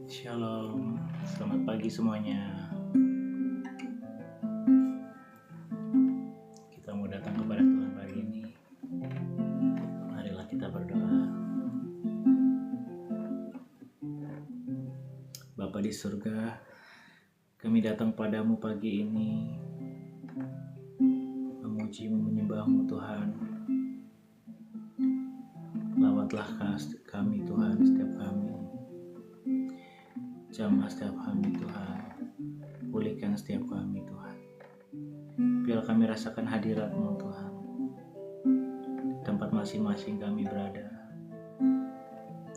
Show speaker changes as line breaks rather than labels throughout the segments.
Shalom, selamat pagi semuanya. Kita mau datang kepada Tuhan pagi ini. Marilah kita berdoa. Bapa di surga, kami datang padamu pagi ini, memuji-Mu, menyembah-Mu Tuhan. Lawatlah kami Tuhan, setiap kami. Jamah setiap kami Tuhan. Pulihkan setiap kami Tuhan. Biar kami rasakan hadirat-Mu Tuhan. Di tempat masing-masing kami berada.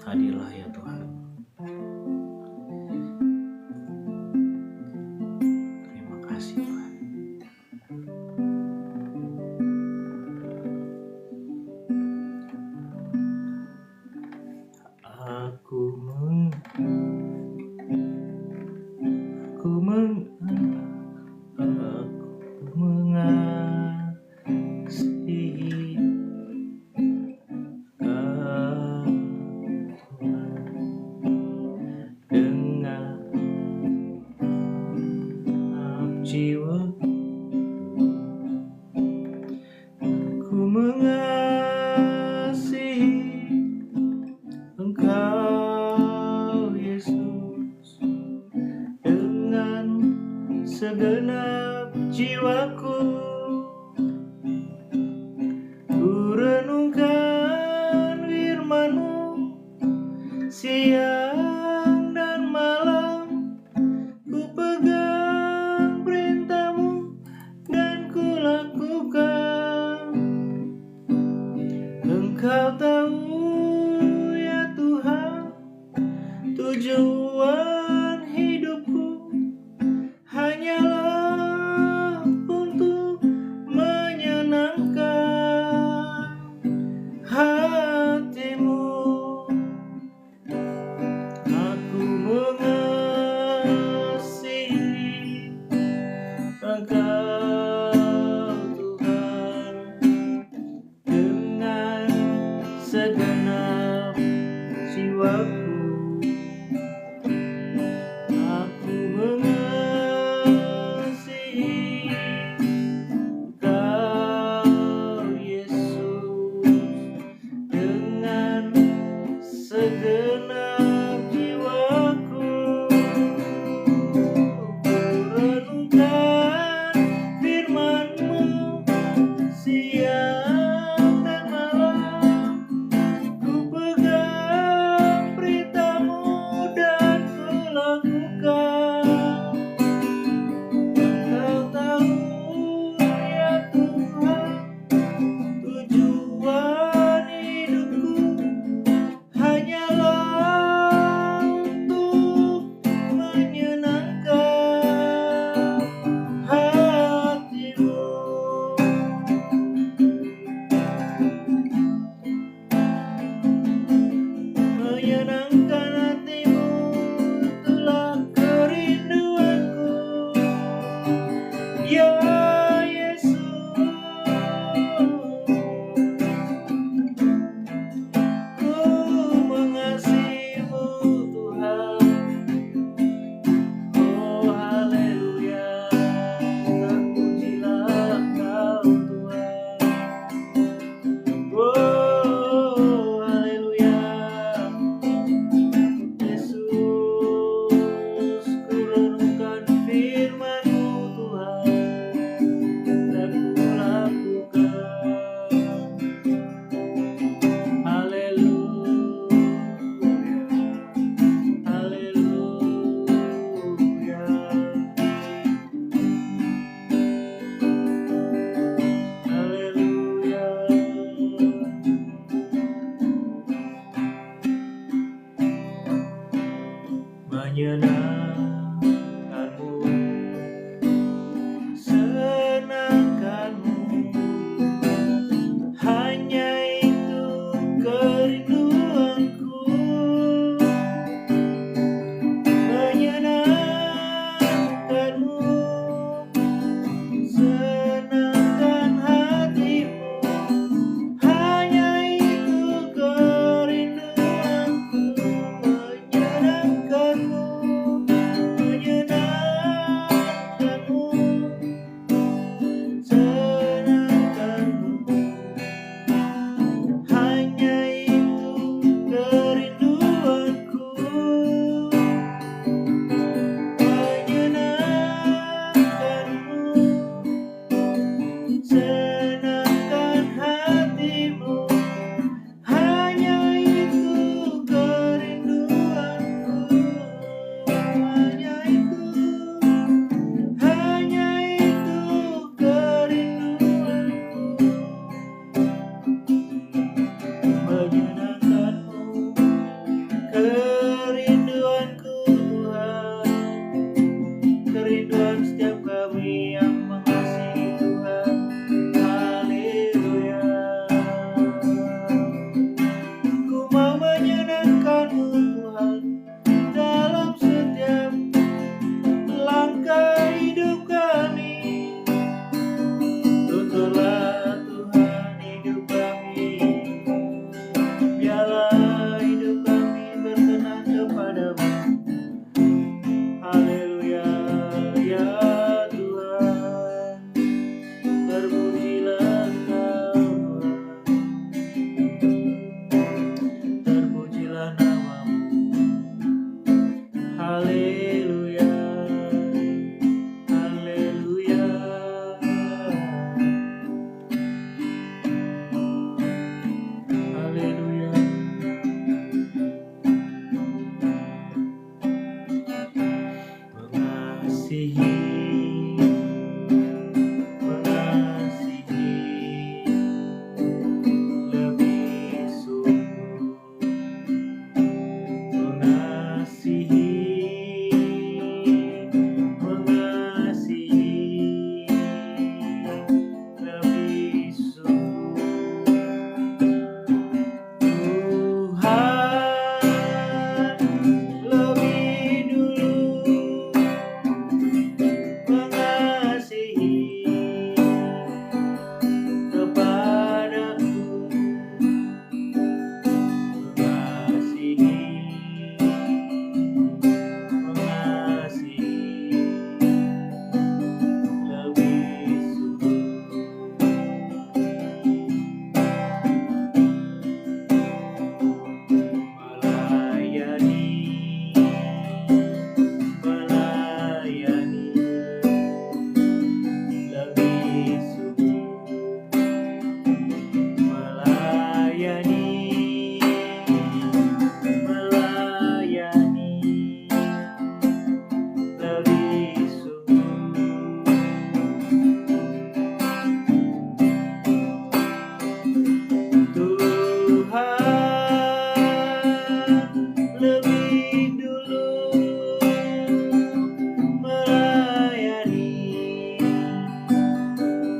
Hadirlah ya Tuhan. Terima kasih Tuhan. Aku mengasihi Kau dengan jiwa. Ku mengasihi Engkau Yesus dengan segenap jiwaku. Ku renungkan firman-Mu siang dan malam. Ku pegang perintah-Mu dan ku lakukan. Engkau tahu ya Tuhan, tujuan hidupku hanyalah untuk menyenangkan hati-Mu. Aku mengasihi Engkau Tuhan dengan segenap jiwaku. Aku mengasihi Kau Yesus dengan segenap jiwaku. Ku renungkan firman-Mu siang dan malam. Ku pegang perintah-Mu dan ku lakukan. Engkau tahu ya Tuhan, tujuan hidupku hanyalah untuk menyenangkan hati-Mu. Menyenangkan hati-Mu itulah kerinduanku, ya Yesus. Ku mengasihi-Mu Tuhan. Oh haleluya, terpujilah Kau Tuhan. Oh haleluya, Yesus. Ku renungkan firman-Mu Tuhan dan ku lakukan. Haleluya, haleluya. Haleluya. Menyenangkan-Mu, senangkan-Mu, hanya itu kerinduanku. Menyenangkan-Mu, senangkan hati-Mu, hanya itu kerinduanku. Kerinduanku Tuhan, kerinduan setiap kami yang mengasihi Tuhan. Haleluya. Ku mau menyenangkan-Mu Tuhan dalam setiap langkah hidup kami. Tuntunlah Tuhan hidup kami, biarlah hidup kami berkenan kepadamu. Haleluya, ya Tuhan, terpujilah Engkau Tuhan, terpujilah nama-Mu. Haleluya, haleluya, haleluya. Mengasihi, mengasihi lebih sungguh, mengasihi, mengasihi lebih sungguh. Tuhan lebih dulu mengasihi kepadaku, mengasihi, mengasihi lebih sungguh. Melayani, melayani lebih sungguh, melayani, melayani lebih sungguh. Tuhan lebih dulu melayani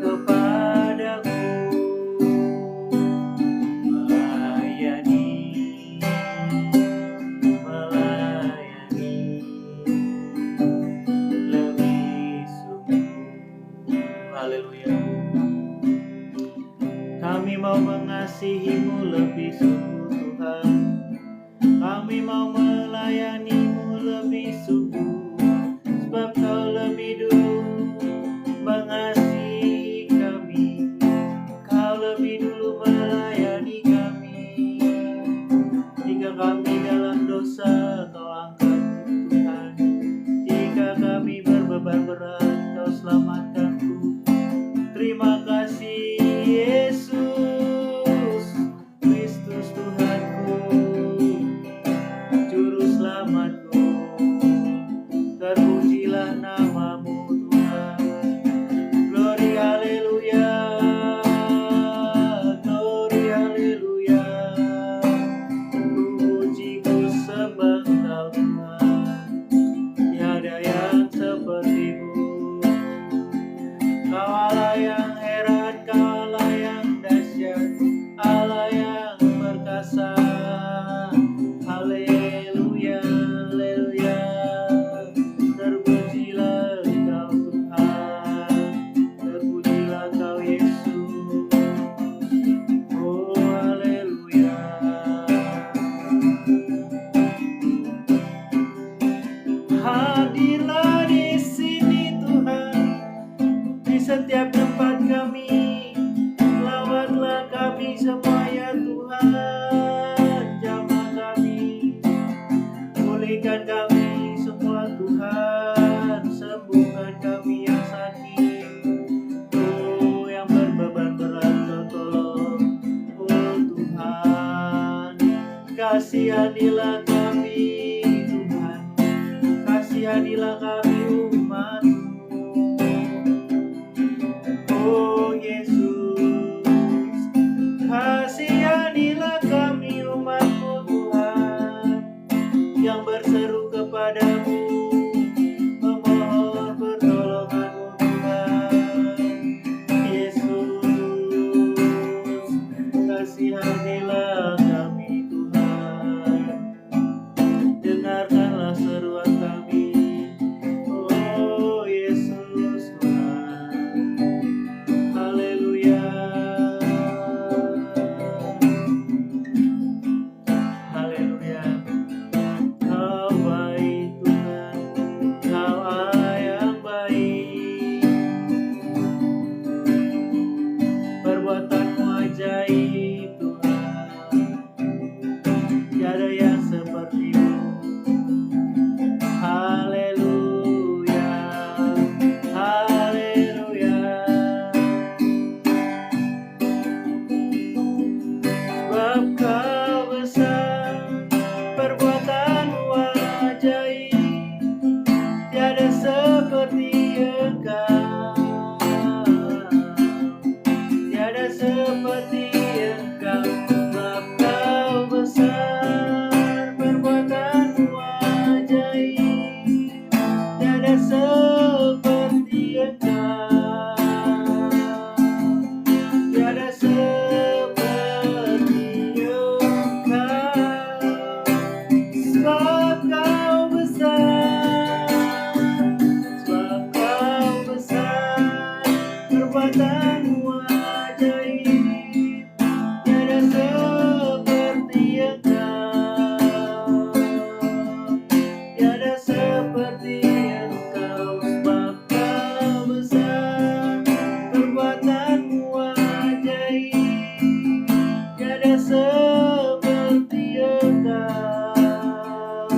kepadaku, melayani, melayani lebih sungguh. Haleluya. Kami mau mengasihi-Mu lebih sungguh Tuhan, kami mau melayani-Mu lebih sungguh, sebab Kau lebih dulu mengasihi kami, Kau lebih dulu melayani kami. Jika kami dalam dosa, Kau angkat Tuhan. Jika kami berbeban berat, Kau selamatkanku. Terima kasih Yesus Kristus Tuhanku, Juru Selamatku. Terpujilah nama-Mu Tuhan. Glory haleluya, glory haleluya. Ku puji, ku sembah Kau Tuhan, tiada yang seperti-Mu. Kau Allah yang heran, Kau Allah yang dahsyat, Allah yang perkasa. Haleluya, haleluya. Terpujilah Kau Tuhan, terpujilah Kau Yesus. Oh haleluya. Hadirlah di sini Tuhan, di setiap tempat kami. Lawatlah kami semua ya Tuhan, jamah kami, pulihkan kami semua Tuhan, sembuhkan kami yang sakit. Oh yang berbeban berat Kau tolong, oh Tuhan. Kasihanilah kami Tuhan, kasihanilah kami umat-Mu. Oh Yesus, kasihanilah kami umat-Mu Tuhan. yang berseru kepadamu, memohon pertolongan-Mu Tuhan. Yesus, kasihanilah kami Tuhan, dengarkanlah seruan kami. Oh Yesus Tuhan, haleluya, haleluya. Kau baik Tuhan, Kau Allah yang baik, perbuatan-Mu ajaib Tuhan, tiada yang seperti-Mu. Haleluya, haleluya. Sebab Kau besar, perbuatan-Mu ajaib, tiada seperti Engkau, tiada seperti Engkau. Sebab Kau besar, perbuatan-Mu ajaib, tiada seperti Engkau, tiada seperti Engkau. Sebab Kau besar, sebab Kau besar, perbuatan-Mu ajaib, tiada seperti Engkau, tiada seperti Engkau. Sebab Kau besar, perbuatan-Mu ajaib, tiada seperti Engkau,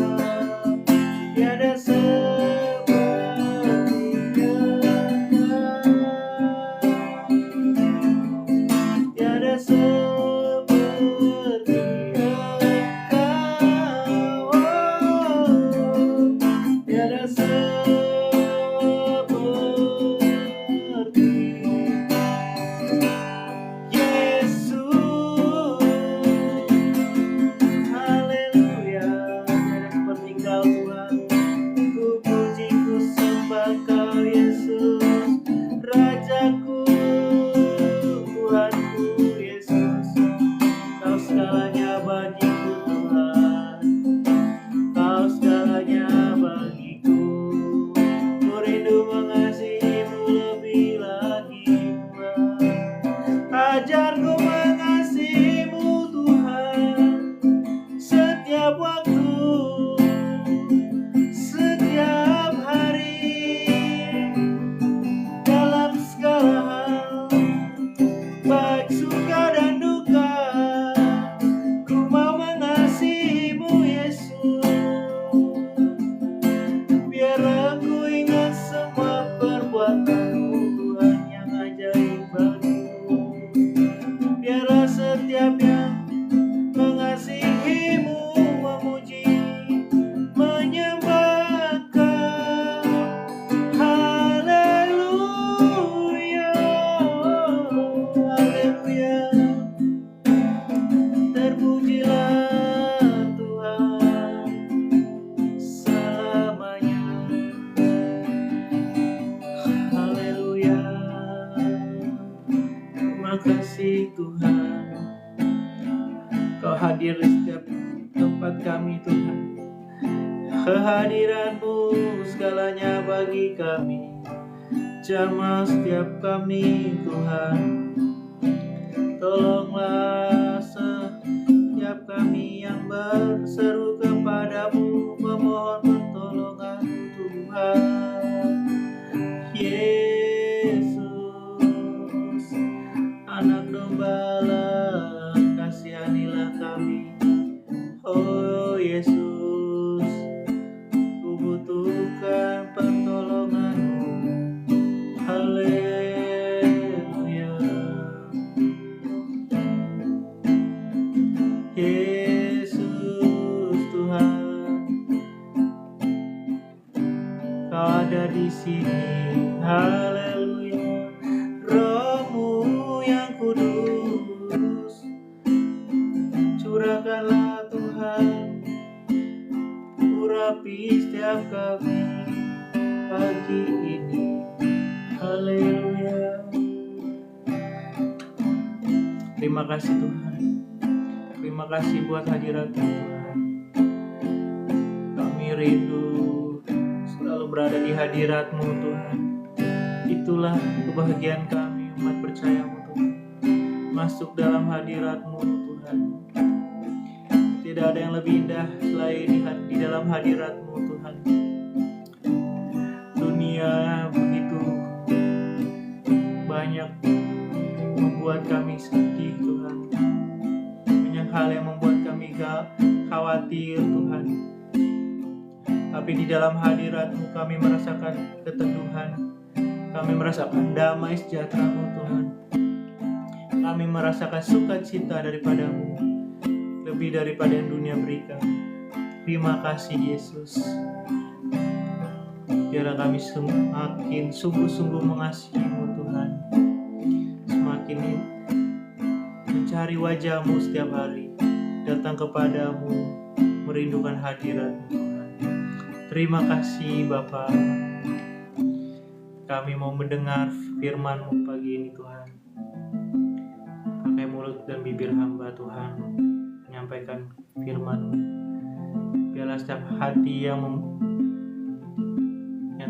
tiada seperti Engkau, tiada seperti Engkau, tiada seperti Yesus. Haleluya, tiada seperti Kau Tuhan. Ku puji, ku sembah Kau Yesus, Rajaku, Tuhanku Yesus. Kau segalanya bagiku Tuhan, Kau segalanya bagiku. Ku rindu mengasihi-Mu lebih lagi Tuhan. Ajarku mengasihi-Mu Tuhan, setiap waktu, setiap hari, dalam segala hal, baik suka dan duka. Ku mau mengasihi-Mu Yesus, biar aku ingat semua perbuatan-Mu Tuhan yang ajaib bagiku. Biarlah setiap yang mengasihi-Mu memuji, menyembah Kau. Haleluya, haleluya. Terpujilah Tuhan selamanya. Haleluya. Terima kasih Tuhan, Kau hadir di setiap tempat kami Tuhan. Kehadiran-Mu segalanya bagi kami. Jamah setiap kami Tuhan. Tolonglah setiap kami yang berseru kepadamu, memohon pertolongan Tuhan. Yesus, Anak Domba Allah, kasihanilah kami. Oh Yesus, ku butuhkan pertolongan-Mu. Haleluya. Yesus Tuhan, Kau ada di sini. Haleluya. Roh-Mu yang kudus, curahkanlah Tuhan mengurapi setiap kami pagi ini. Haleluya. Terima kasih Tuhan. Terima kasih buat hadirat Tuhan. Kami rindu selalu berada di hadirat-Mu Tuhan. Itulah kebahagiaan kami umat percaya-Mu Tuhan. Masuk dalam hadirat-Mu Tuhan. Tidak ada yang lebih indah selain di dalam hadirat-Mu Tuhan. Dunia begitu banyak membuat kami sedih Tuhan. Banyak hal yang membuat kami khawatir Tuhan. Tapi di dalam hadirat-Mu kami merasakan keteduhan. Kami merasakan damai sejahtera-Mu Tuhan. Kami merasakan sukacita daripada-Mu, lebih daripada yang dunia berikan. Terima kasih Yesus. Biarlah kami semakin sungguh-sungguh mengasihi-Mu Tuhan. Semakin mencari wajah-Mu setiap hari. Datang kepada-Mu, merindukan hadirat-Mu Tuhan. Terima kasih Bapa. Kami mau mendengar firman-Mu pagi ini Tuhan. Pakai mulut dan bibir hamba Tuhan, menyampaikan firman-Mu. Biarlah setiap hati yang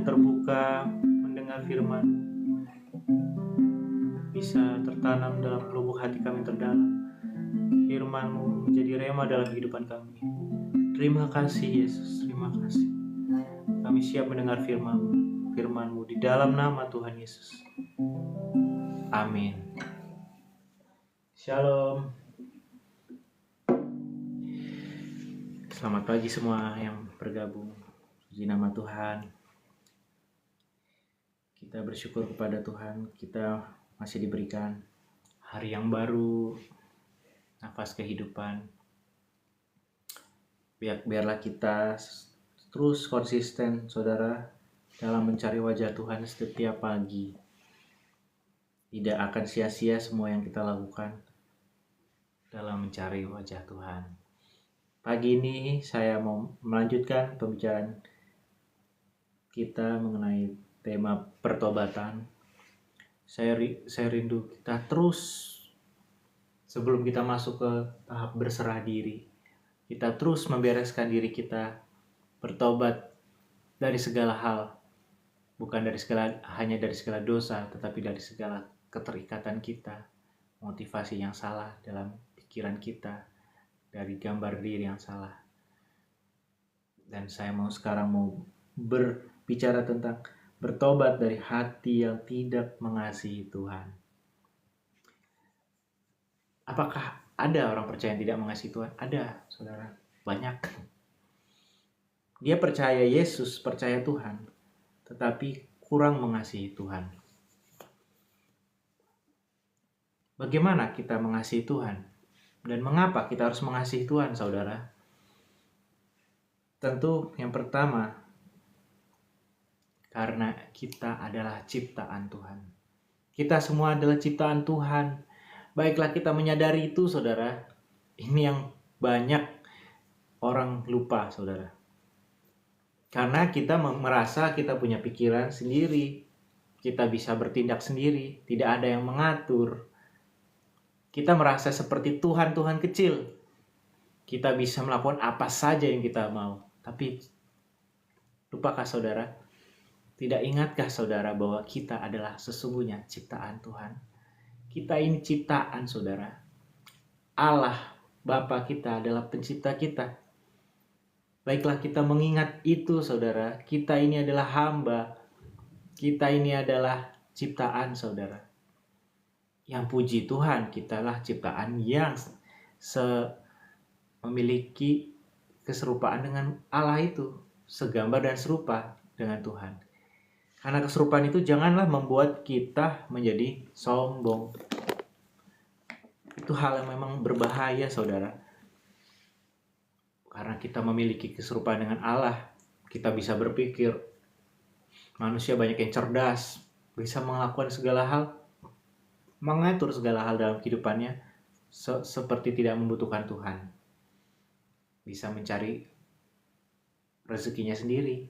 terbuka mendengar firman bisa tertanam dalam lubuk hati kami terdalam. Firman-Mu menjadi rema dalam kehidupan kami. Terima kasih Yesus, terima kasih. Kami siap mendengar firman-Mu di dalam nama Tuhan Yesus. Amin. Shalom. Selamat pagi semua yang bergabung. Puji nama Tuhan. Kita bersyukur kepada Tuhan, kita masih diberikan hari yang baru, nafas kehidupan. Biarlah kita terus konsisten, saudara, dalam mencari wajah Tuhan setiap pagi. Tidak akan sia-sia semua yang kita lakukan dalam mencari wajah Tuhan. Pagi ini saya mau melanjutkan pembicaraan kita mengenai tema pertobatan. Saya rindu kita terus, sebelum kita masuk ke tahap berserah diri, kita terus membereskan diri kita, bertobat dari segala hal, bukan hanya dari segala dosa, tetapi dari segala keterikatan kita, motivasi yang salah dalam pikiran kita, dari gambar diri yang salah. Dan saya sekarang mau berbicara tentang bertobat dari hati yang tidak mengasihi Tuhan. Apakah ada orang percaya yang tidak mengasihi Tuhan? Ada, saudara. Banyak. Dia percaya Yesus, percaya Tuhan, tetapi kurang mengasihi Tuhan. Bagaimana kita mengasihi Tuhan? Dan mengapa kita harus mengasihi Tuhan, saudara? Tentu yang pertama, karena kita adalah ciptaan Tuhan. Kita semua adalah ciptaan Tuhan. Baiklah kita menyadari itu, saudara. Ini yang banyak orang lupa, saudara. Karena kita merasa kita punya pikiran sendiri. Kita bisa bertindak sendiri. Tidak ada yang mengatur. Kita merasa seperti Tuhan kecil. Kita bisa melakukan apa saja yang kita mau. Tapi lupakah saudara? Tidak ingatkah saudara bahwa kita adalah sesungguhnya ciptaan Tuhan? Kita ini ciptaan, saudara. Allah, Bapa kita adalah pencipta kita. Baiklah kita mengingat itu, saudara. Kita ini adalah hamba. Kita ini adalah ciptaan, saudara. Yang puji Tuhan, kitalah ciptaan yang memiliki keserupaan dengan Allah itu. Segambar dan serupa dengan Tuhan. Karena keserupaan itu janganlah membuat kita menjadi sombong. Itu hal yang memang berbahaya, saudara. Karena kita memiliki keserupaan dengan Allah, kita bisa berpikir. Manusia banyak yang cerdas, bisa melakukan segala hal, mengatur segala hal dalam kehidupannya, seperti tidak membutuhkan Tuhan. Bisa mencari rezekinya sendiri,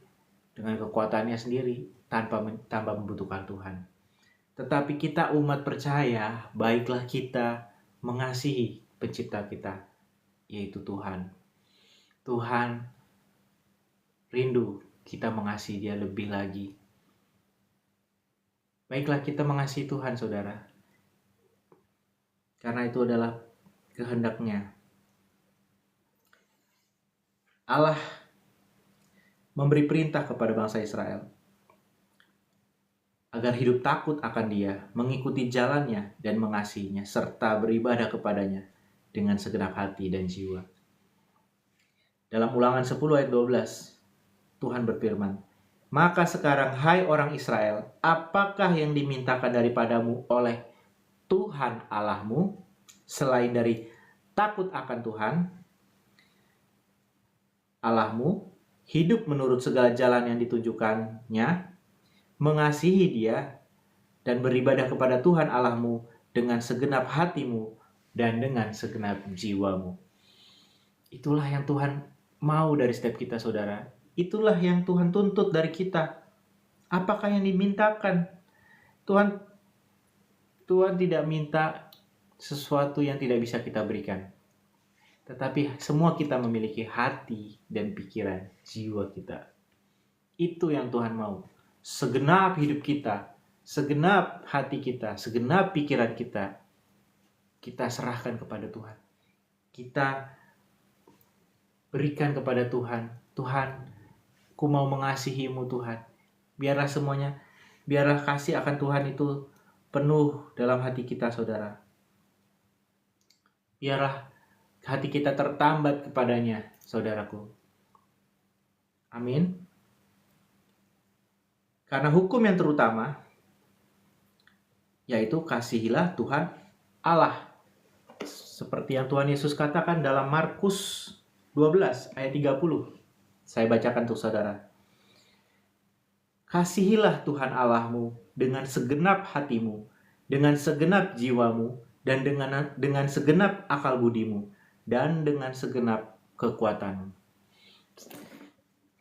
dengan kekuatannya sendiri, tanpa membutuhkan Tuhan. Tetapi kita umat percaya, baiklah kita mengasihi pencipta kita, yaitu Tuhan. Tuhan rindu kita mengasihi Dia lebih lagi. Baiklah kita mengasihi Tuhan, saudara. Karena itu adalah kehendaknya. Allah memberi perintah kepada bangsa Israel agar hidup takut akan Dia, mengikuti jalannya dan mengasihinya, serta beribadah kepadanya dengan segenap hati dan jiwa. Dalam Ulangan 10 ayat 12, Tuhan berfirman, "Maka sekarang, hai orang Israel, apakah yang dimintakan daripadamu oleh Tuhan Allahmu, selain dari takut akan Tuhan Allahmu, hidup menurut segala jalan yang ditunjukkannya, mengasihi Dia, dan beribadah kepada Tuhan Allahmu dengan segenap hatimu dan dengan segenap jiwamu." Itulah yang Tuhan mau dari setiap kita, saudara. Itulah yang Tuhan tuntut dari kita. Apakah yang dimintakan? Tuhan tidak minta sesuatu yang tidak bisa kita berikan. Tetapi semua kita memiliki hati dan pikiran, jiwa kita. Itu yang Tuhan mau. Segenap hidup kita, segenap hati kita, segenap pikiran kita, kita serahkan kepada Tuhan. Kita berikan kepada Tuhan. Tuhan, ku mau mengasihimu Tuhan. Biarlah kasih akan Tuhan itu penuh dalam hati kita, saudara. Biarlah hati kita tertambat kepadanya, saudaraku. Amin. Karena hukum yang terutama, yaitu kasihilah Tuhan Allah. Seperti yang Tuhan Yesus katakan dalam Markus 12 ayat 30. Saya bacakan untuk saudara. "Kasihilah Tuhan Allahmu dengan segenap hatimu, dengan segenap jiwamu, dan dengan segenap akal budimu, dan dengan segenap kekuatanmu."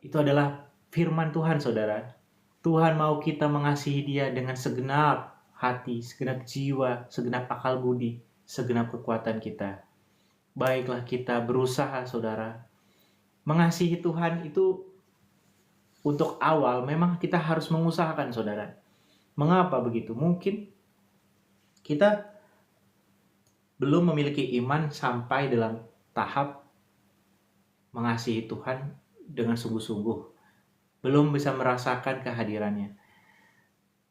Itu adalah firman Tuhan, saudara. Tuhan mau kita mengasihi Dia dengan segenap hati, segenap jiwa, segenap akal budi, segenap kekuatan kita. Baiklah kita berusaha, saudara. Mengasihi Tuhan itu untuk awal memang kita harus mengusahakan, saudara. Mengapa begitu? Mungkin kita belum memiliki iman sampai dalam tahap mengasihi Tuhan dengan sungguh-sungguh. Belum bisa merasakan kehadirannya.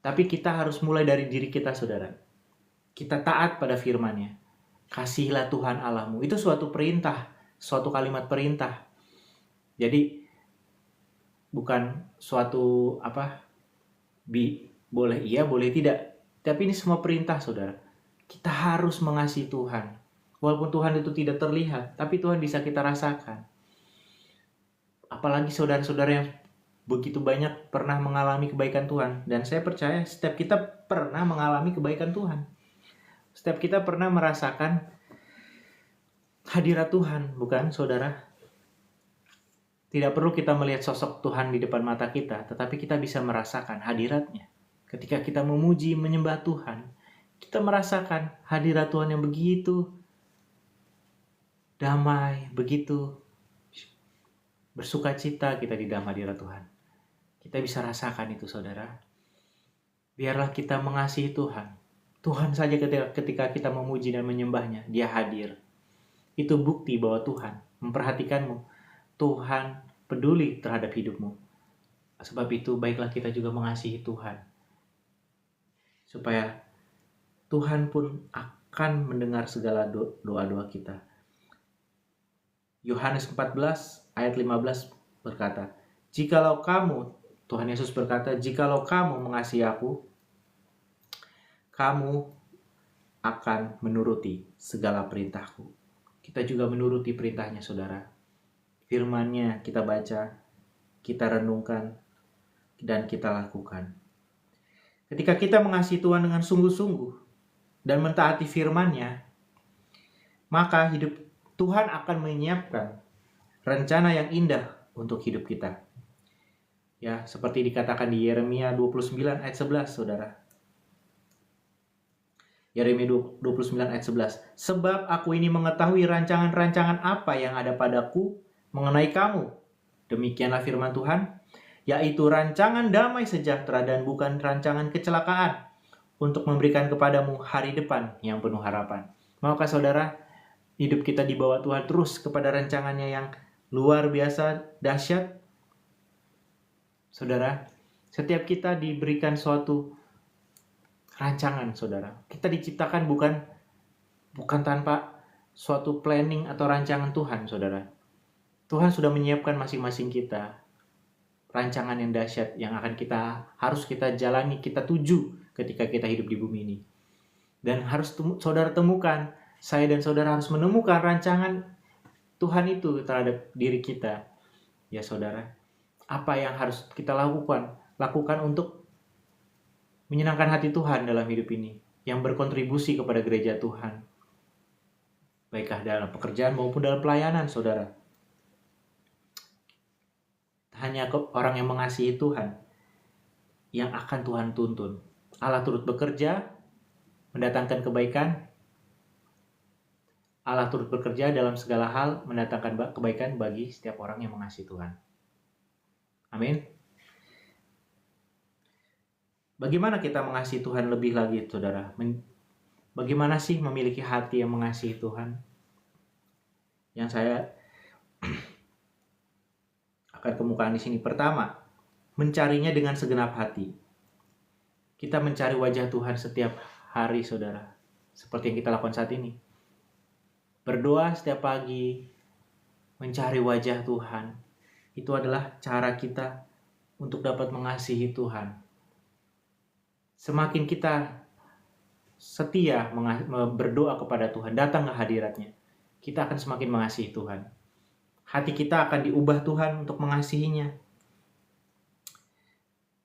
Tapi kita harus mulai dari diri kita, saudara. Kita taat pada firman-Nya. Kasihilah Tuhan Allahmu. Itu suatu perintah, suatu kalimat perintah. Jadi bukan suatu boleh iya, boleh tidak. Tapi ini semua perintah, saudara. Kita harus mengasihi Tuhan. Walaupun Tuhan itu tidak terlihat, tapi Tuhan bisa kita rasakan. Apalagi saudara-saudara yang begitu banyak pernah mengalami kebaikan Tuhan. Dan saya percaya setiap kita pernah mengalami kebaikan Tuhan. Setiap kita pernah merasakan hadirat Tuhan, bukan saudara? Tidak perlu kita melihat sosok Tuhan di depan mata kita, tetapi kita bisa merasakan hadirat-Nya. Ketika kita memuji, menyembah Tuhan, kita merasakan hadirat Tuhan yang begitu damai, begitu bersukacita kita di dalam hadirat Tuhan. Kita bisa rasakan itu, saudara. Biarlah kita mengasihi Tuhan. Tuhan saja ketika kita memuji dan menyembahnya, Dia hadir. Itu bukti bahwa Tuhan memperhatikanmu. Tuhan peduli terhadap hidupmu. Sebab itu baiklah kita juga mengasihi Tuhan. Supaya Tuhan pun akan mendengar segala doa-doa kita. Yohanes 14 ayat 15 berkata, "Jikalau kamu," Tuhan Yesus berkata, "jikalau kamu mengasihi aku, kamu akan menuruti segala perintahku." Kita juga menuruti perintahnya, saudara. Firman-Nya kita baca, kita renungkan, dan kita lakukan. Ketika kita mengasihi Tuhan dengan sungguh-sungguh dan mentaati firman-Nya, maka hidup Tuhan akan menyiapkan rencana yang indah untuk hidup kita. Ya, seperti dikatakan di Yeremia 29 ayat 11, saudara. Yeremia 29 ayat 11. Sebab aku ini mengetahui rancangan-rancangan apa yang ada padaku mengenai kamu. Demikianlah firman Tuhan, yaitu rancangan damai sejahtera dan bukan rancangan kecelakaan, untuk memberikan kepadamu hari depan yang penuh harapan. Maukah saudara, hidup kita dibawa Tuhan terus kepada rancangannya yang luar biasa dahsyat? Saudara, setiap kita diberikan suatu rancangan, saudara. Kita diciptakan bukan tanpa suatu planning atau rancangan Tuhan, saudara. Tuhan sudah menyiapkan masing-masing kita rancangan yang dahsyat yang harus kita jalani, kita tuju ketika kita hidup di bumi ini. Dan harus saudara temukan, saya dan saudara harus menemukan rancangan Tuhan itu terhadap diri kita. Ya saudara, apa yang harus kita lakukan untuk menyenangkan hati Tuhan dalam hidup ini, yang berkontribusi kepada gereja Tuhan, baiklah dalam pekerjaan maupun dalam pelayanan, saudara. Hanya orang yang mengasihi Tuhan yang akan Tuhan tuntun. Allah turut bekerja, mendatangkan kebaikan. Allah turut bekerja dalam segala hal, mendatangkan kebaikan bagi setiap orang yang mengasihi Tuhan. Amin. Bagaimana kita mengasihi Tuhan lebih lagi, saudara? Bagaimana sih memiliki hati yang mengasihi Tuhan? Yang saya akan kemukakan di sini. Pertama, mencarinya dengan segenap hati. Kita mencari wajah Tuhan setiap hari, saudara. Seperti yang kita lakukan saat ini. Berdoa setiap pagi, mencari wajah Tuhan. Itu adalah cara kita untuk dapat mengasihi Tuhan. Semakin kita setia berdoa kepada Tuhan, datang ke hadiratnya, kita akan semakin mengasihi Tuhan. Hati kita akan diubah Tuhan untuk mengasihinya.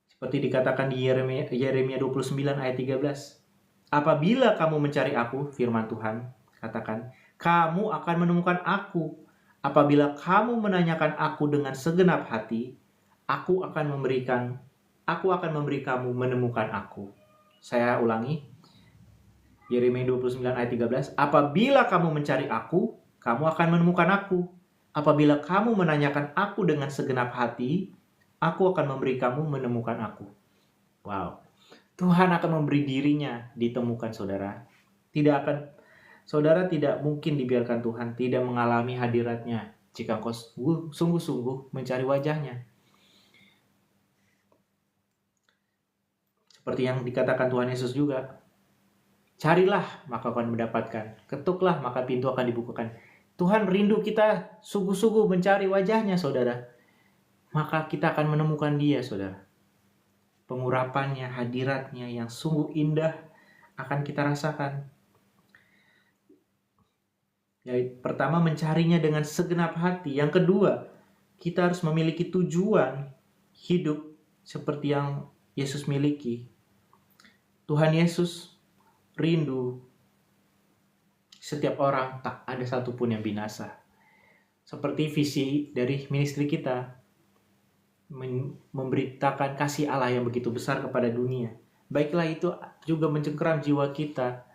Seperti dikatakan di Yeremia 29 ayat 13. Apabila kamu mencari aku, firman Tuhan, katakan, kamu akan menemukan aku. Apabila kamu menanyakan aku dengan segenap hati, aku akan memberi kamu menemukan aku. Saya ulangi. Yeremia 29 ayat 13. Apabila kamu mencari aku, kamu akan menemukan aku. Apabila kamu menanyakan aku dengan segenap hati, aku akan memberi kamu menemukan aku. Wow. Tuhan akan memberi dirinya ditemukan, saudara. Saudara tidak mungkin dibiarkan Tuhan tidak mengalami hadiratnya jika engkau sungguh-sungguh mencari wajahnya. Seperti yang dikatakan Tuhan Yesus juga. Carilah maka akan mendapatkan. Ketuklah maka pintu akan dibukakan. Tuhan rindu kita sungguh-sungguh mencari wajahnya, saudara. Maka kita akan menemukan dia, saudara. Pengurapannya, hadiratnya yang sungguh indah akan kita rasakan. Yang pertama, mencarinya dengan segenap hati. Yang kedua, kita harus memiliki tujuan hidup seperti yang Yesus miliki. Tuhan Yesus rindu setiap orang tak ada satupun yang binasa. Seperti visi dari ministry kita, memberitakan kasih Allah yang begitu besar kepada dunia. Baiklah itu juga mencengkeram jiwa kita.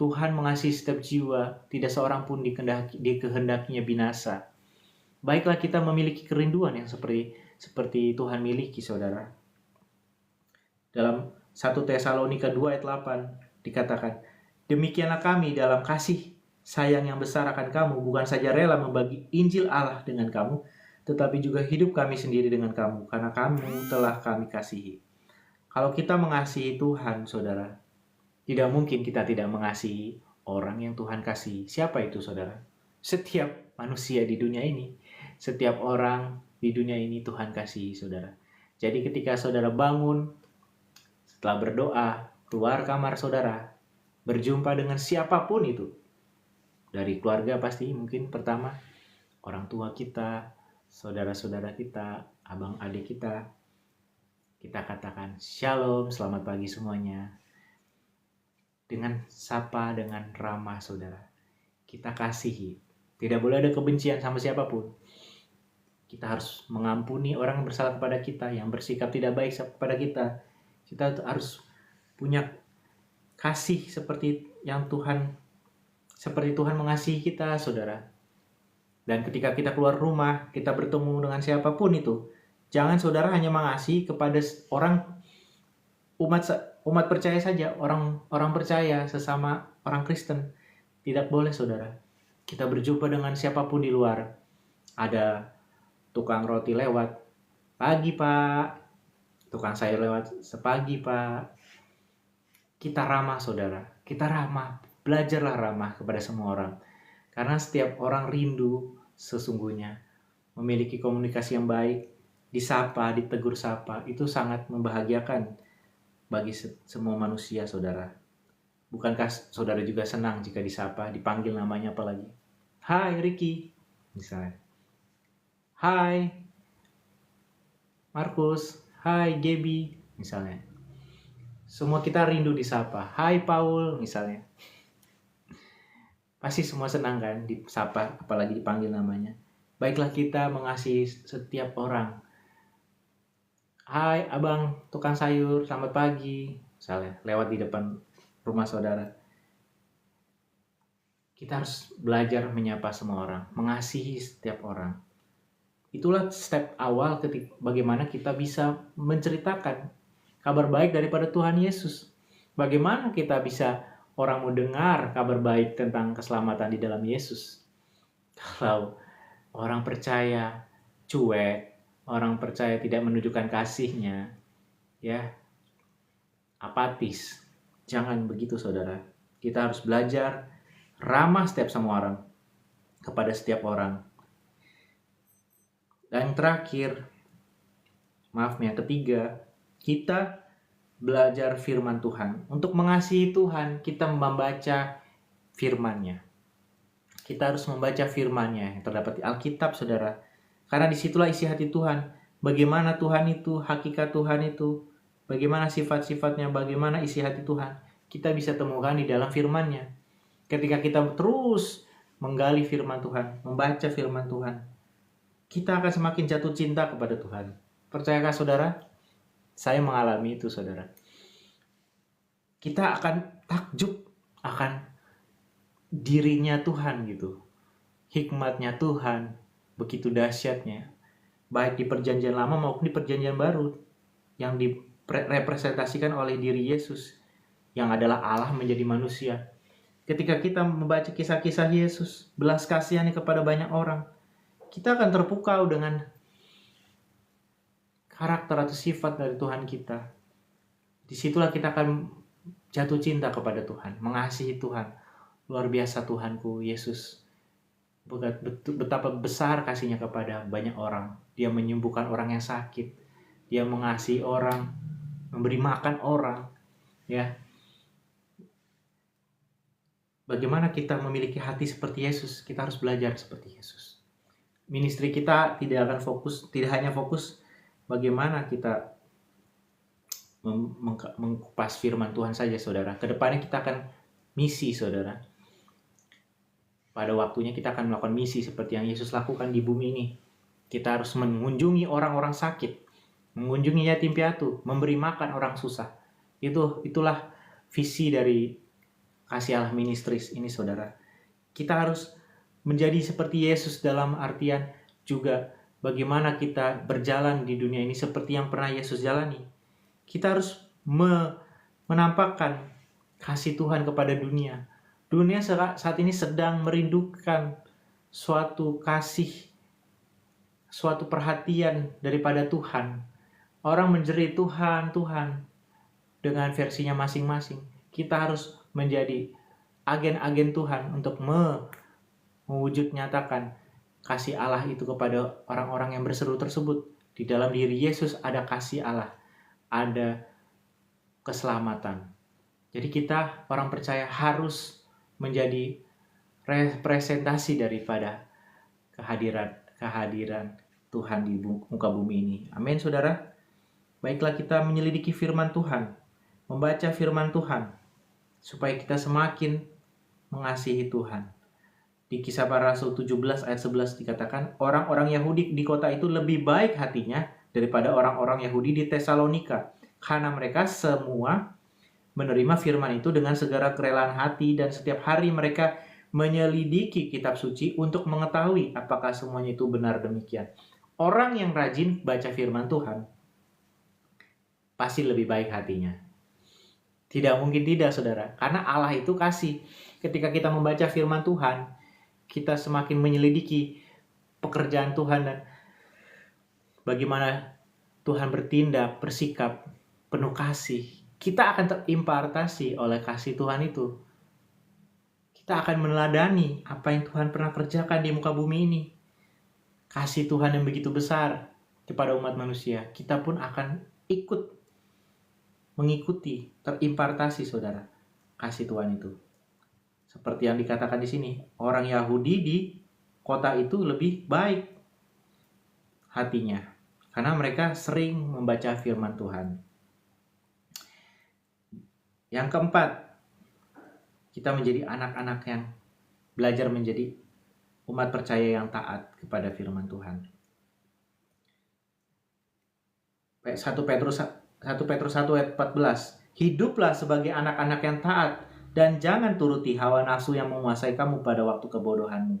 Tuhan mengasihi setiap jiwa, tidak seorang pun dikehendakinya binasa. Baiklah kita memiliki kerinduan yang seperti Tuhan miliki, saudara. Dalam 1 Tesalonika 2 ayat 8 dikatakan, demikianlah kami dalam kasih sayang yang besar akan kamu, bukan saja rela membagi Injil Allah dengan kamu, tetapi juga hidup kami sendiri dengan kamu, karena kamu telah kami kasihi. Kalau kita mengasihi Tuhan, saudara, tidak mungkin kita tidak mengasihi orang yang Tuhan kasihi. Siapa itu, saudara? Setiap manusia di dunia ini, setiap orang di dunia ini Tuhan kasihi, saudara. Jadi ketika saudara bangun, setelah berdoa, keluar kamar saudara, berjumpa dengan siapapun itu. Dari keluarga pasti mungkin pertama, orang tua kita, saudara-saudara kita, abang adik kita. Kita katakan, shalom, selamat pagi semuanya. Dengan sapa, dengan ramah, saudara. Kita kasihi. Tidak boleh ada kebencian sama siapapun. Kita harus mengampuni orang yang bersalah kepada kita, yang bersikap tidak baik kepada kita. Kita harus punya kasih seperti Tuhan mengasihi kita, saudara. Dan ketika kita keluar rumah, kita bertemu dengan siapapun itu, jangan saudara hanya mengasihi kepada umat percaya saja, orang percaya, sesama orang Kristen. Tidak boleh, saudara. Kita berjumpa dengan siapapun di luar. Ada tukang roti lewat, "Pagi, Pak." Tukang sayur lewat, "Sepagi, Pak." Kita ramah, saudara. Kita ramah. Belajarlah ramah kepada semua orang. Karena setiap orang rindu sesungguhnya memiliki komunikasi yang baik, disapa, ditegur sapa, itu sangat membahagiakan bagi semua manusia, saudara. Bukankah saudara juga senang jika disapa, dipanggil namanya apalagi? "Hai Ricky," misalnya. "Hai Markus," "Hai Gaby," misalnya. Semua kita rindu disapa. "Hai Paul," misalnya. Pasti semua senang kan disapa, apalagi dipanggil namanya. Baiklah kita mengasihi setiap orang. "Hai abang tukang sayur, selamat pagi," misalnya, lewat di depan rumah saudara. Kita harus belajar menyapa semua orang, mengasihi setiap orang. Itulah step awal bagaimana kita bisa menceritakan kabar baik daripada Tuhan Yesus. Bagaimana kita bisa orang mau dengar kabar baik tentang keselamatan di dalam Yesus? Kalau orang percaya cuek, orang percaya tidak menunjukkan kasihnya, ya, apatis. Jangan begitu, saudara. Kita harus belajar ramah sama orang, kepada setiap orang. Dan yang terakhir, yang ketiga, kita belajar firman Tuhan. Untuk mengasihi Tuhan, kita membaca firman-Nya. Kita harus membaca firman-Nya yang terdapat di Alkitab, saudara. Karena disitulah isi hati Tuhan. Bagaimana Tuhan itu, hakikat Tuhan itu, bagaimana sifat-sifatnya, bagaimana isi hati Tuhan, kita bisa temukan di dalam firman-Nya. Ketika kita terus menggali firman Tuhan, membaca firman Tuhan, kita akan semakin jatuh cinta kepada Tuhan. Percayakah saudara? Saya mengalami itu, saudara. Kita akan takjub akan dirinya Tuhan gitu. Hikmatnya Tuhan begitu dahsyatnya. Baik di perjanjian lama maupun di perjanjian baru. Yang direpresentasikan oleh diri Yesus. Yang adalah Allah menjadi manusia. Ketika kita membaca kisah-kisah Yesus, belas kasihannya kepada banyak orang, kita akan terpukau dengan karakter atau sifat dari Tuhan kita. Disitulah kita akan jatuh cinta kepada Tuhan, mengasihi Tuhan. Luar biasa Tuhanku, Yesus. Betapa besar kasihnya kepada banyak orang. Dia menyembuhkan orang yang sakit. Dia mengasihi orang, memberi makan orang. Ya. Bagaimana kita memiliki hati seperti Yesus? Kita harus belajar seperti Yesus. Ministry kita tidak hanya fokus bagaimana kita mengkupas firman Tuhan saja, saudara. Kedepannya kita akan misi, saudara. Pada waktunya kita akan melakukan misi seperti yang Yesus lakukan di bumi ini. Kita harus mengunjungi orang-orang sakit, mengunjungi yatim piatu, memberi makan orang susah. Itulah visi dari kasih Allah Ministries ini, saudara. Kita harus menjadi seperti Yesus dalam artian juga bagaimana kita berjalan di dunia ini seperti yang pernah Yesus jalani. Kita harus menampakkan kasih Tuhan kepada dunia. Dunia saat ini sedang merindukan suatu kasih, suatu perhatian daripada Tuhan. Orang menjerit Tuhan, Tuhan dengan versinya masing-masing. Kita harus menjadi agen-agen Tuhan untuk mewujud nyatakan kasih Allah itu kepada orang-orang yang berseru tersebut. Di dalam diri Yesus ada kasih Allah, ada keselamatan. Jadi kita orang percaya harus menjadi representasi daripada kehadiran Tuhan di muka bumi ini. Amin, saudara. Baiklah kita menyelidiki firman Tuhan, membaca firman Tuhan, supaya kita semakin mengasihi Tuhan. Di Kisah Para Rasul 17 ayat 11 dikatakan, orang-orang Yahudi di kota itu lebih baik hatinya daripada orang-orang Yahudi di Tesalonika, karena mereka semua menerima firman itu dengan segala kerelaan hati, dan setiap hari mereka menyelidiki kitab suci untuk mengetahui apakah semuanya itu benar demikian. Orang yang rajin baca firman Tuhan pasti lebih baik hatinya. Tidak mungkin tidak, saudara. Karena Allah itu kasih. Ketika kita membaca firman Tuhan, kita semakin menyelidiki pekerjaan Tuhan dan bagaimana Tuhan bertindak, bersikap, penuh kasih. Kita akan terimpartasi oleh kasih Tuhan itu. Kita akan meneladani apa yang Tuhan pernah kerjakan di muka bumi ini. Kasih Tuhan yang begitu besar kepada umat manusia. Kita pun akan mengikuti, terimpartasi, saudara, kasih Tuhan itu. Seperti yang dikatakan di sini, orang Yahudi di kota itu lebih baik hatinya, karena mereka sering membaca firman Tuhan. Yang keempat, kita menjadi anak-anak yang belajar menjadi umat percaya yang taat kepada firman Tuhan. 1 Petrus 1 ayat 14, hiduplah sebagai anak-anak yang taat, dan jangan turuti hawa nafsu yang menguasai kamu pada waktu kebodohanmu.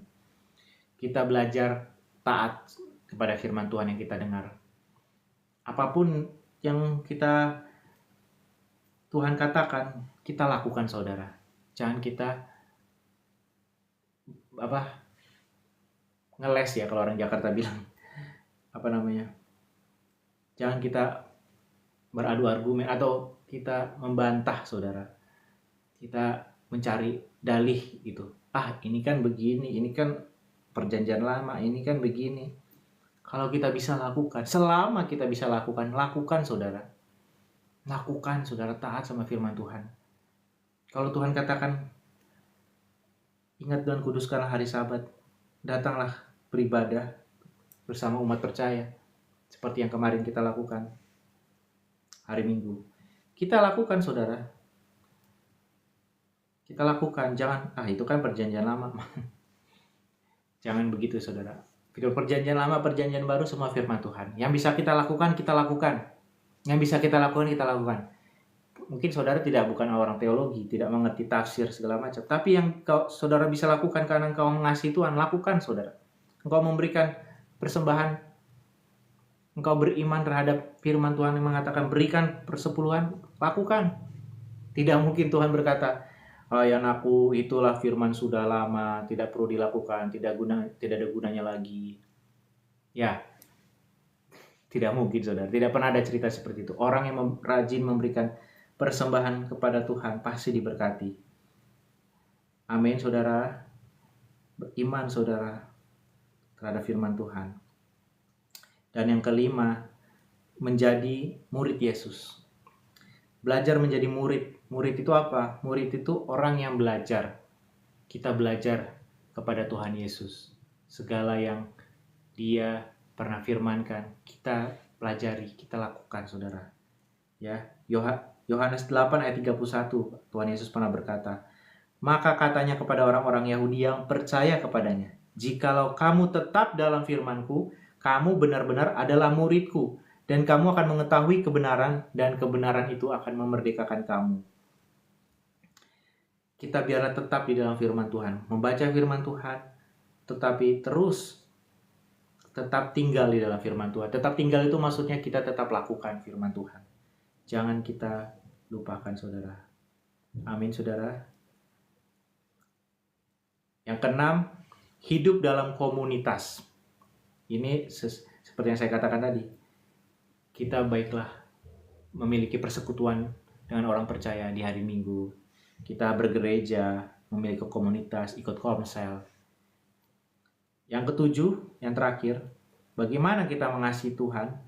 Kita belajar taat kepada firman Tuhan yang kita dengar. Apapun yang Tuhan katakan, kita lakukan, saudara. Jangan kita ngeles ya, kalau orang Jakarta bilang. Jangan kita beradu argumen atau kita membantah, saudara. Kita mencari dalih gitu. Ini kan begini, ini kan perjanjian lama, ini kan begini. Kalau kita bisa lakukan, selama kita bisa lakukan, saudara. Lakukan, saudara, taat sama firman Tuhan. Kalau Tuhan katakan, ingat dan kuduskanlah hari Sabat, datanglah beribadah bersama umat percaya, seperti yang kemarin kita lakukan hari Minggu. Kita lakukan, saudara. Kita lakukan, jangan, itu kan perjanjian lama. Jangan begitu, saudara. Video perjanjian lama, perjanjian baru, semua firman Tuhan. Yang bisa kita lakukan, kita lakukan. Yang bisa kita lakukan, kita lakukan. Mungkin saudara bukan orang teologi, tidak mengerti tafsir segala macam. Tapi yang saudara bisa lakukan karena engkau mengasihi Tuhan, lakukan, saudara. Engkau memberikan persembahan, engkau beriman terhadap firman Tuhan yang mengatakan berikan persepuluhan, lakukan. Tidak mungkin Tuhan berkata, ya anakku, itulah firman sudah lama, tidak perlu dilakukan, tidak ada gunanya lagi. Ya, tidak mungkin, saudara. Tidak pernah ada cerita seperti itu. Orang yang rajin memberikan persembahan kepada Tuhan pasti diberkati. Amin, saudara. Beriman, saudara, terhadap firman Tuhan. Dan yang kelima, menjadi murid Yesus. Belajar menjadi murid. Murid itu apa? Murid itu orang yang belajar. Kita belajar kepada Tuhan Yesus. Segala yang Dia pernah firmankan, kita pelajari, kita lakukan, saudara. Ya, Yohanes 8 ayat 31, Tuhan Yesus pernah berkata, maka katanya kepada orang-orang Yahudi yang percaya kepadanya, jikalau kamu tetap dalam firman-Ku, kamu benar-benar adalah murid-Ku, dan kamu akan mengetahui kebenaran, dan kebenaran itu akan memerdekakan kamu. Kita biarlah tetap di dalam firman Tuhan, membaca firman Tuhan, tetapi tetap tinggal di dalam firman Tuhan. Tetap tinggal itu maksudnya kita tetap lakukan firman Tuhan. Jangan kita lupakan, saudara. Amin, saudara. Yang keenam, hidup dalam komunitas. Ini seperti yang saya katakan tadi. Kita baiklah memiliki persekutuan dengan orang percaya di hari Minggu. Kita bergereja, memiliki komunitas, ikut komsel. Yang ketujuh, yang terakhir, bagaimana kita mengasihi Tuhan?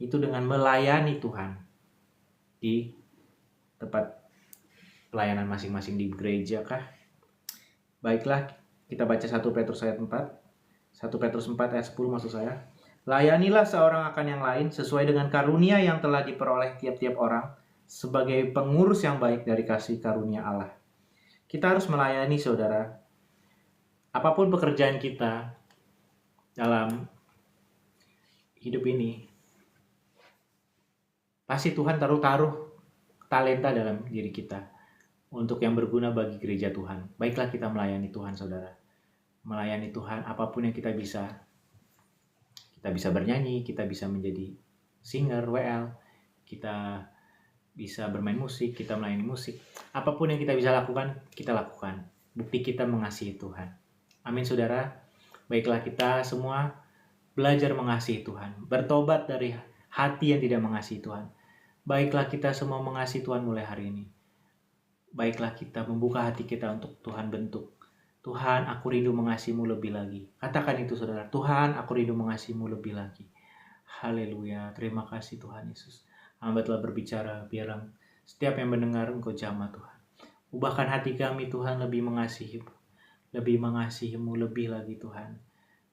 Itu dengan melayani Tuhan di tempat pelayanan masing-masing di gereja kah? Baiklah, kita baca 1 Petrus ayat 4. 1 Petrus 4 ayat 10 maksud saya. Layanilah seorang akan yang lain sesuai dengan karunia yang telah diperoleh tiap-tiap orang sebagai pengurus yang baik dari kasih karunia Allah. Kita harus melayani, saudara. apapun pekerjaan kita dalam hidup ini, pasti Tuhan taruh talenta dalam diri kita untuk yang berguna bagi gereja Tuhan. Baiklah kita melayani Tuhan, saudara. Melayani Tuhan, apapun yang kita bisa. Kita bisa bernyanyi, kita bisa menjadi singer, WL, kita bisa bermain musik, kita melayani musik. Apapun yang kita bisa lakukan, kita lakukan. Bukti kita mengasihi Tuhan. Amin, saudara. Baiklah kita semua belajar mengasihi Tuhan. Bertobat dari hati yang tidak mengasihi Tuhan. Baiklah kita semua mengasihi Tuhan mulai hari ini. Baiklah kita membuka hati kita untuk Tuhan bentuk. Tuhan, aku rindu mengasihimu lebih lagi. Katakan itu, saudara. Tuhan, aku rindu mengasihimu lebih lagi. Haleluya. Terima kasih Tuhan Yesus. Hamba telah berbicara, biarlah setiap yang mendengar Engkau jamah Tuhan. Ubahkan hati kami Tuhan lebih mengasihimu. Lebih mengasihimu lebih lagi Tuhan.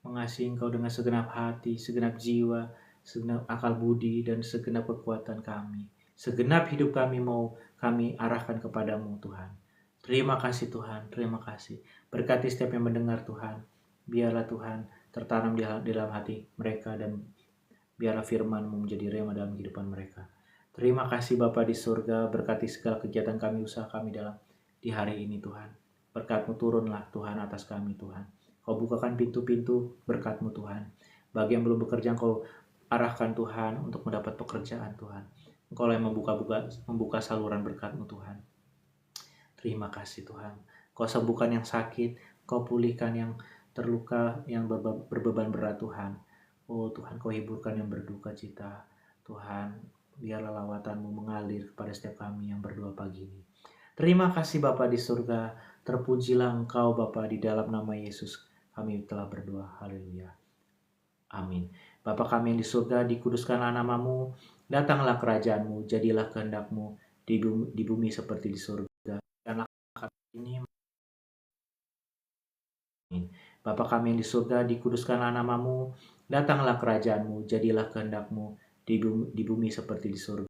Mengasihi Engkau dengan segenap hati, segenap jiwa, segenap akal budi, dan segenap kekuatan kami. Segenap hidup kami mau kami arahkan kepadamu Tuhan. Terima kasih Tuhan, terima kasih. Berkati setiap yang mendengar Tuhan. Biarlah Tuhan tertanam di dalam hati mereka dan biarlah firman-Mu menjadi rema dalam kehidupan mereka. Terima kasih Bapa di surga, berkati segala kegiatan kami, usaha kami dalam di hari ini Tuhan. Berkat-Mu turunlah Tuhan atas kami Tuhan. Kau bukakan pintu-pintu berkat-Mu Tuhan. Bagi yang belum bekerja, Kau arahkan Tuhan untuk mendapat pekerjaan Tuhan. Engkau yang membuka saluran berkat-Mu Tuhan. Terima kasih Tuhan. Kau sembuhkan yang sakit, Kau pulihkan yang terluka, yang berbeban berat Tuhan. Oh Tuhan, Kau hiburkan yang berduka cita. Tuhan, biarlah lawatan-Mu mengalir kepada setiap kami yang berdoa pagi ini. Terima kasih Bapa di surga. Terpujilah Engkau Bapa, di dalam nama Yesus kami telah berdoa. Haleluya. Amin. Bapa kami yang di surga, dikuduskanlah nama-Mu. Datanglah kerajaan-Mu, jadilah kehendak-Mu di bumi seperti di surga. Dan ini Bapa kami yang di surga, dikuduskanlah nama-Mu, datanglah kerajaan-Mu, jadilah kehendak-Mu di bumi seperti di surga.